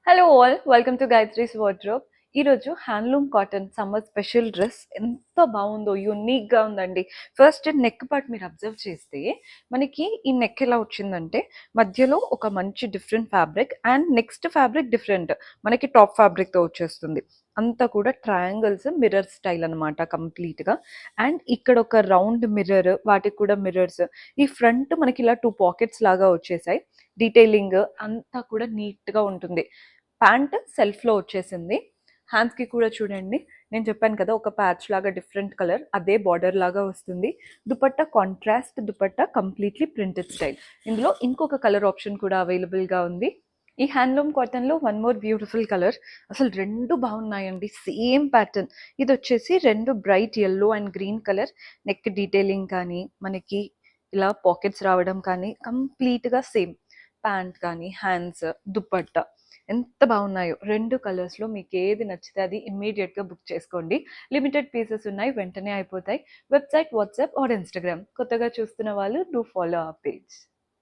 Hello all welcome to Gayatri's wardrobe. ఈరోజు handloom cotton summer special dress ఎంత బాగుందో, యూనిక్గా ఉందండి. ఫస్ట్ నెక్ పార్ట్ మీరు అబ్జర్వ్ చేస్తే మనకి ఈ నెక్ ఎలా వచ్చిందంటే మధ్యలో ఒక మంచి different fabric and next fabric different, మనకి టాప్ ఫ్యాబ్రిక్తో వచ్చేస్తుంది. అంతా కూడా ట్రయాంగిల్స్ మిర్రర్ స్టైల్ అనమాట కంప్లీట్గా. అండ్ ఇక్కడ ఒక రౌండ్ మిర్రర్, వాటికి కూడా మిర్రర్స్. ఈ ఫ్రంట్ మనకి ఇలా 2 పాకెట్స్ లాగా వచ్చేసాయి. డీటెయిలింగ్ అంతా కూడా నీట్గా ఉంటుంది. ప్యాంట్ సెల్ఫ్లో వచ్చేసింది. హ్యాండ్స్కి కూడా చూడండి, నేను చెప్పాను కదా ఒక ప్యాచ్ లాగా డిఫరెంట్ కలర్, అదే బార్డర్ లాగా వస్తుంది. Dupatta contrast dupatta, completely printed style. ఇందులో ఇంకొక కలర్ ఆప్షన్ కూడా అవైలబుల్గా ఉంది. ఈ హ్యాండ్లూమ్ కాటన్లో వన్ మోర్ బ్యూటిఫుల్ కలర్, అసలు రెండు బాగున్నాయండి. సేమ్ ప్యాటర్న్, ఇది వచ్చేసి రెండు bright yellow and green colour. Neck detailing కానీ మనకి ఇలా పాకెట్స్ రావడం కానీ కంప్లీట్గా సేమ్. ప్యాంట్ కానీ హ్యాండ్స్, దుపట్టా ఎంత బాగున్నాయో. రెండు కలర్స్లో మీకు ఏది నచ్చితే అది ఇమ్మీడియట్గా బుక్ చేసుకోండి. లిమిటెడ్ పీసెస్ ఉన్నాయి, వెంటనే అయిపోతాయి. Website, WhatsApp or Instagram. కొత్తగా చూస్తున్న వాళ్ళు డూ ఫాలో ఆ పేజ్.